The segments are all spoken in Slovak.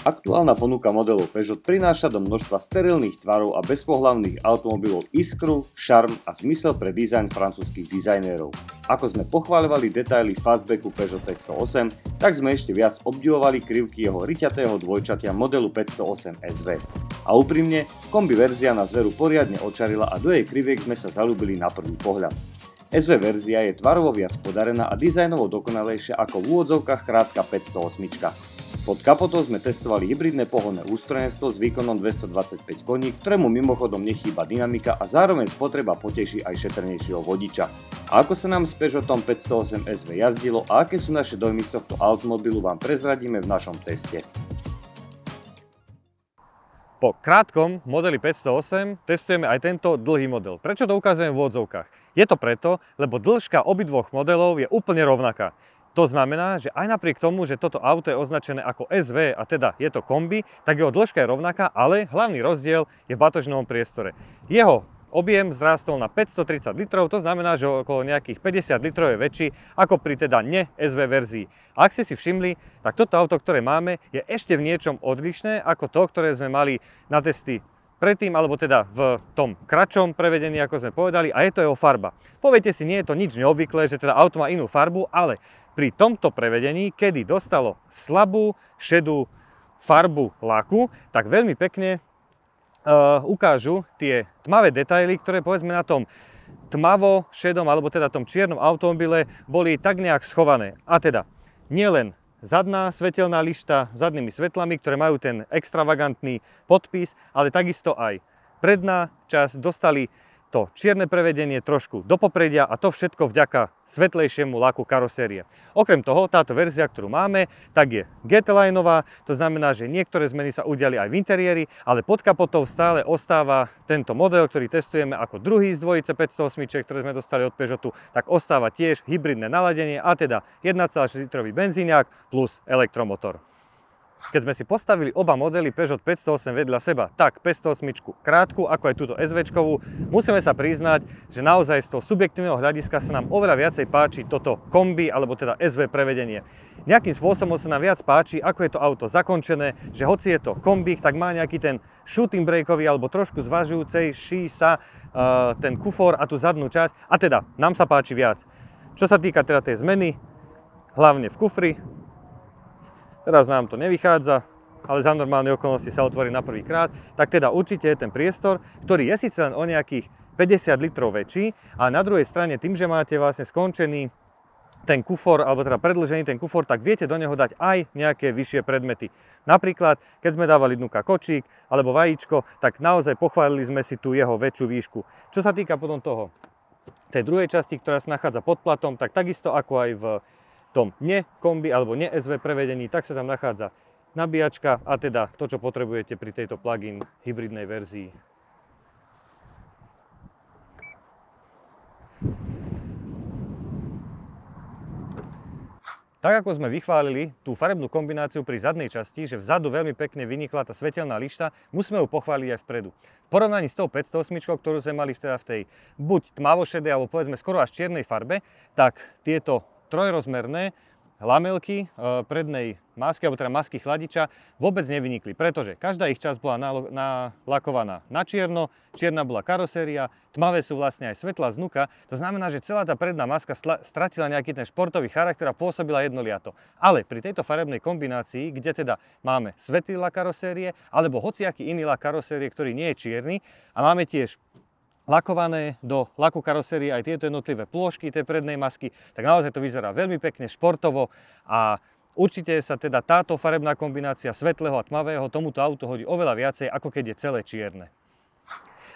Aktuálna ponuka modelov Peugeot prináša do množstva sterilných tvarov a bezpohlavných automobilov iskru, šarm a zmysel pre dizajn francúzskych dizajnérov. Ako sme pochváľovali detaily fastbacku Peugeot 508, tak sme ešte viac obdivovali krivky jeho riťatého dvojčatia modelu 508 SV. A úprimne, kombi verzia nás veru poriadne očarila a do jej kriviek sme sa zalúbili na prvý pohľad. SV verzia je tvarovo viac podarená a dizajnovo dokonalejšia ako v úvodzovkách krátka 508. Pod kapotou sme testovali hybridné pohonné ústrojenstvo s výkonom 225 koní, ktorému mimochodom nechýba dynamika a zároveň spotreba poteší aj šetrnejšieho vodiča. A ako sa nám s Peugeotom 508 SV jazdilo a aké sú naše dojmy z tohto automobilu, vám prezradíme v našom teste. Po krátkom modeli 508 testujeme aj tento dlhý model. Prečo to ukazujem v odzovkách? Je to preto, lebo dĺžka obidvoch modelov je úplne rovnaká. To znamená, že aj napriek tomu, že toto auto je označené ako SV a teda je to kombi, tak jeho dĺžka je rovnaká, ale hlavný rozdiel je v batožnovom priestore. Jeho objem zrástol na 530 litrov, to znamená, že okolo nejakých 50 litrov je väčší ako pri teda ne-SV verzii. A ak ste si všimli, tak toto auto, ktoré máme, je ešte v niečom odlišné ako to, ktoré sme mali na testy predtým, alebo teda v tom kratšom prevedení, ako sme povedali, a je to jeho farba. Poviete si, nie je to nič neobvyklé, že teda auto má inú farbu, ale pri tomto prevedení, kedy dostalo slabú šedú farbu laku, tak veľmi pekne ukážu tie tmavé detaily, ktoré povedzme na tom tmavo šedom alebo teda tom čiernom automobile boli tak nejak schované. A teda nielen zadná svetelná lišta s zadnými svetlami, ktoré majú ten extravagantný podpis, ale takisto aj predná časť dostali to čierne prevedenie trošku do popredia a to všetko vďaka svetlejšiemu laku karosérie. Okrem toho, táto verzia, ktorú máme, tak je GT-lineová, to znamená, že niektoré zmeny sa udiali aj v interiéri, ale pod kapotou stále ostáva tento model, ktorý testujeme ako druhý z dvojice 508, ktoré sme dostali od Peugeotu, tak ostáva tiež hybridné naladenie a teda 1,6 litrový benzíniak plus elektromotor. Keď sme si postavili oba modely Peugeot 508 vedľa seba, tak 508 krátku, ako aj túto SV-čkovú, musíme sa priznať, že naozaj z toho subjektívneho hľadiska sa nám oveľa viacej páči toto kombi, alebo teda SV prevedenie. Nejakým spôsobom sa nám viac páči, ako je to auto zakončené, že hoci je to kombi, tak má nejaký ten shooting brakeový alebo trošku zvažujúcejší sa ten kufor a tú zadnú časť, a teda nám sa páči viac. Čo sa týka teda tej zmeny, hlavne v kufri, teraz nám to nevychádza, ale za normálne okolnosti sa otvorí na prvý krát, tak teda určite je ten priestor, ktorý je síce len o nejakých 50 litrov väčší, a na druhej strane tým, že máte vlastne skončený ten kufor, alebo teda predĺžený ten kufor, tak viete do neho dať aj nejaké vyššie predmety. Napríklad, keď sme dávali dnuka kočík alebo vajíčko, tak naozaj pochválili sme si tú jeho väčšiu výšku. Čo sa týka potom toho, tej druhej časti, ktorá sa nachádza pod platom, tak takisto ako aj v tom ne-kombi alebo ne-SV prevedení, tak sa tam nachádza nabíjačka a teda to, čo potrebujete pri tejto plug-in hybridnej verzii. Tak ako sme vychválili tú farebnú kombináciu pri zadnej časti, že vzadu veľmi pekne vynikla tá svetelná lišta, musíme ju pochváliť aj vpredu. V porovnaní s tou 508, ktorú sme mali teda v tej buď tmavošedej alebo povedzme skoro až čiernej farbe, tak tieto trojrozmerné lamelky prednej masky, alebo teda masky chladiča vôbec nevynikli, pretože každá ich časť bola nalakovaná na čierno, čierna bola karoséria, tmavé sú vlastne aj svetlá znuka, to znamená, že celá tá predná maska stratila nejaký ten športový charakter a pôsobila jednoliato. Ale pri tejto farebnej kombinácii, kde teda máme svetlý lak karosérie, alebo hociaký iný lak karosérie, ktorý nie je čierny, a máme tiež lakované do laku karosérie aj tieto jednotlivé plôžky tej prednej masky, tak naozaj to vyzerá veľmi pekne, športovo, a určite sa teda táto farebná kombinácia svetlého a tmavého tomuto autu hodí oveľa viacej, ako keď je celé čierne.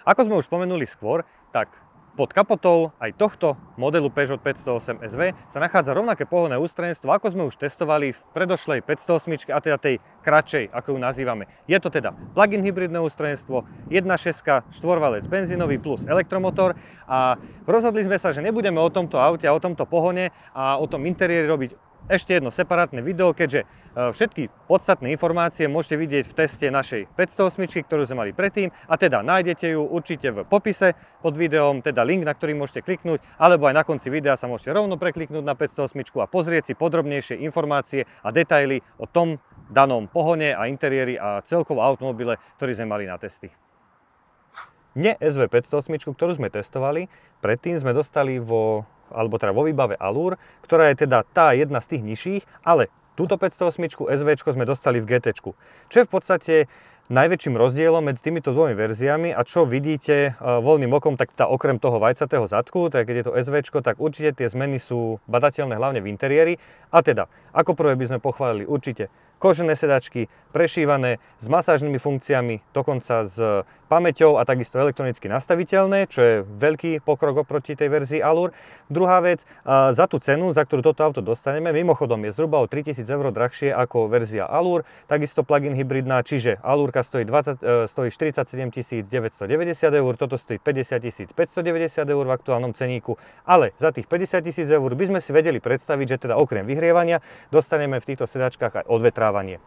Ako sme už spomenuli skôr, tak pod kapotou aj tohto modelu Peugeot 508 SV sa nachádza rovnaké pohonné ústrojenstvo, ako sme už testovali v predošlej 508, a teda tej kratšej, ako ju nazývame. Je to teda plug-in hybridné ústrojenstvo, 1.6 štvorvalec benzínový plus elektromotor, a rozhodli sme sa, že nebudeme o tomto aute a o tomto pohone a o tom interiéri robiť ešte jedno separátne video, keďže všetky podstatné informácie môžete vidieť v teste našej 508, ktorú sme mali predtým, a teda nájdete ju určite v popise pod videom, teda link, na ktorý môžete kliknúť, alebo aj na konci videa sa môžete rovno prekliknúť na 508 a pozrieť si podrobnejšie informácie a detaily o tom danom pohone a interiéri a celkovo automobile, ktorý sme mali na testy. Nie SV508, ktorú sme testovali, predtým sme dostali vo výbave Allure, ktorá je teda tá jedna z tých nižších, ale túto 508 SV sme dostali v GT. Čo je v podstate najväčším rozdielom medzi týmito dvomi verziami a čo vidíte voľným okom, tak tá okrem toho vajcatého zadku, tak keď je to SV, tak určite tie zmeny sú badateľné hlavne v interiéri. A teda, ako prvé by sme pochválili určite kožené sedačky, prešívané s masážnymi funkciami, dokonca s pamäťou a takisto elektronicky nastaviteľné, čo je veľký pokrok oproti tej verzii Allure. Druhá vec, za tú cenu, za ktorú toto auto dostaneme, mimochodom je zhruba o 3000 eur drahšie ako verzia Allure, takisto plug-in hybridná, čiže Allurka stojí 47 990 eur, toto stojí 50 590 eur v aktuálnom ceníku, ale za tých 50 000 eur by sme si vedeli predstaviť, že teda okrem vyhrievania dostaneme v týchto sedačkách aj odvetrávanie.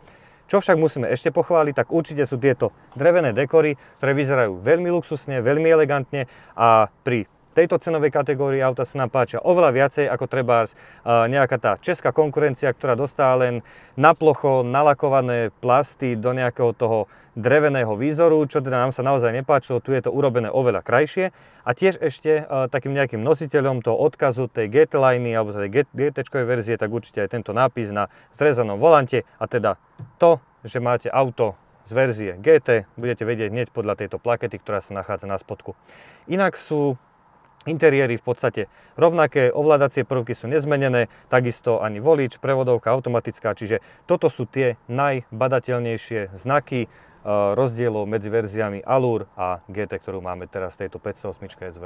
Čo však musíme ešte pochváliť, tak určite sú tieto drevené dekory, ktoré vyzerajú veľmi luxusne, veľmi elegantne a pri tejto cenovej kategórii auta sa nám páčia oveľa viacej ako trebárs nejaká tá česká konkurencia, ktorá dostá len na plocho nalakované plasty do nejakého toho dreveného výzoru, čo teda nám sa naozaj nepáčilo, tu je to urobené oveľa krajšie a tiež ešte takým nejakým nositeľom toho odkazu tej GT liney alebo tej GT-čkovej verzie, tak určite aj tento nápis na zrezanom volante a teda to, že máte auto z verzie GT, budete vedieť hneď podľa tejto plakety, ktorá sa nachádza na spodku. Inak sú interiéry v podstate rovnaké, ovládacie prvky sú nezmenené, takisto ani volič, prevodovka automatická, čiže toto sú tie najbadateľnejšie znaky rozdielov medzi verziami Allure a GT, ktorú máme teraz v tejto 508 SV.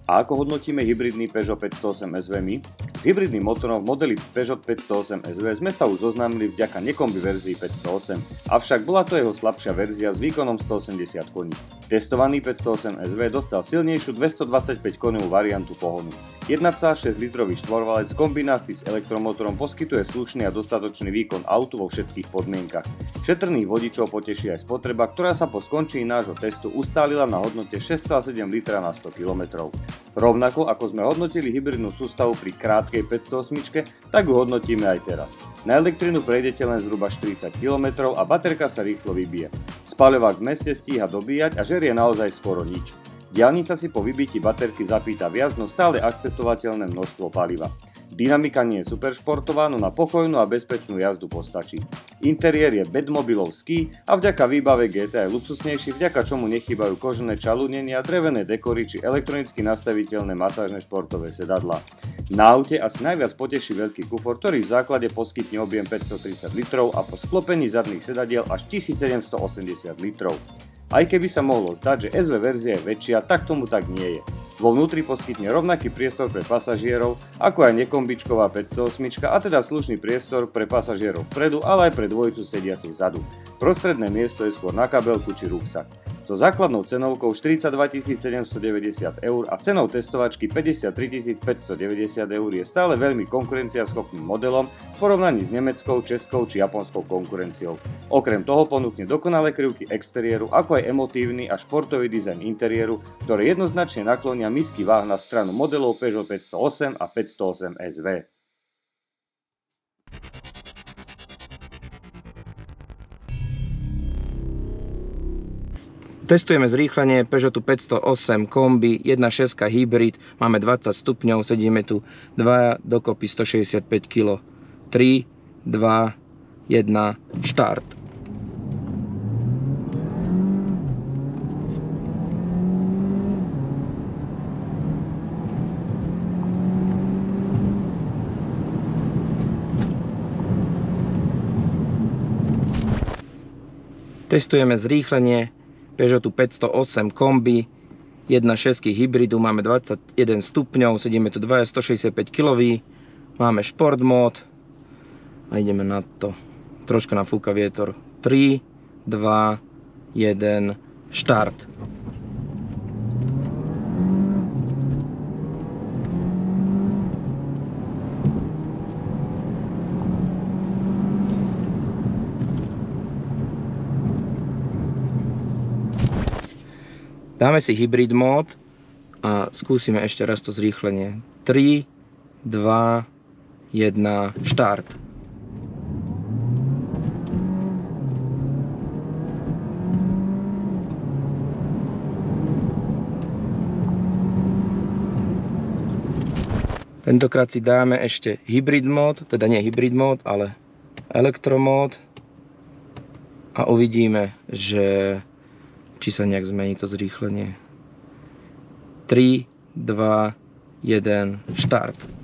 A ako hodnotíme hybridný Peugeot 508 SV my? S hybridným motorom v modeli Peugeot 508 SV sme sa už zoznámili vďaka nekombi verzii 508, avšak bola to jeho slabšia verzia s výkonom 180 koní. Testovaný 508 SV dostal silnejšiu 225 koňovú variantu pohonu. 1,6 litrový štvorvalec v kombinácii s elektromotorom poskytuje slušný a dostatočný výkon autu vo všetkých podmienkach. Šetrných vodičov poteší aj spotreba, ktorá sa po skončení nášho testu ustálila na hodnote 6,7 litra na 100 km. Rovnako ako sme hodnotili hybridnú sústavu pri krátkej 508, tak ju hodnotíme aj teraz. Na elektrinu prejdete len zhruba 40 km a baterka sa rýchlo vybije. Spaľovák v meste stíha dobíjať a žerie naozaj skoro nič. Diaľnica si po vybití baterky zapýta viac, no stále akceptovateľné množstvo paliva. Dynamika nie je superšportová, no na pokojnú a bezpečnú jazdu postačí. Interiér je bedmobilovský a vďaka výbave GT je luxusnejší, vďaka čomu nechýbajú kožené čalúnenia, drevené dekory či elektronicky nastaviteľné masážne športové sedadlá. Na aute asi najviac poteší veľký kufor, ktorý v základe poskytne objem 530 litrov a po sklopení zadných sedadiel až 1780 litrov. Aj keby sa mohlo zdať, že SV verzia je väčšia, tak tomu tak nie je. Vo vnútri poskytne rovnaký priestor pre pasažierov, ako aj nekombičková 508, a teda slušný priestor pre pasažierov vpredu, ale aj pre dvojicu sediacich vzadu. Prostredné miesto je skôr na kabelku či ruksak. So základnou cenovkou 42 790 eur a cenou testovačky 53 590 eur je stále veľmi konkurenciaschopným modelom v porovnaní s nemeckou, českou či japonskou konkurenciou. Okrem toho ponúkne dokonalé krivky exteriéru, ako aj emotívny a športový dizajn interiéru, ktoré jednoznačne naklonia misky váh na stranu modelov Peugeot 508 a 508 SV. Testujeme zrýchlenie Peugeotu 508 kombi 1.6 hybrid, máme 20 stupňov, sedíme tu 2 dokopy 165 kg. 3, 2, 1, štart. Testujeme zrýchlenie Peugeotu 508 kombi 1.6 hybridu, máme 21 stupňov, sedíme tu 2 165 kg, máme šport mód a ideme na to. Troška nafúka vietor. 3, 2, 1, štart. Dáme si hybrid mód a skúsime ešte raz to zrýchlenie. 3, 2, 1, štart. Tentokrát si dáme ešte hybrid mód, teda nie hybrid mód, ale elektromód. A uvidíme, že či sa nejak zmení to zrýchlenie. 3, 2, 1, štart.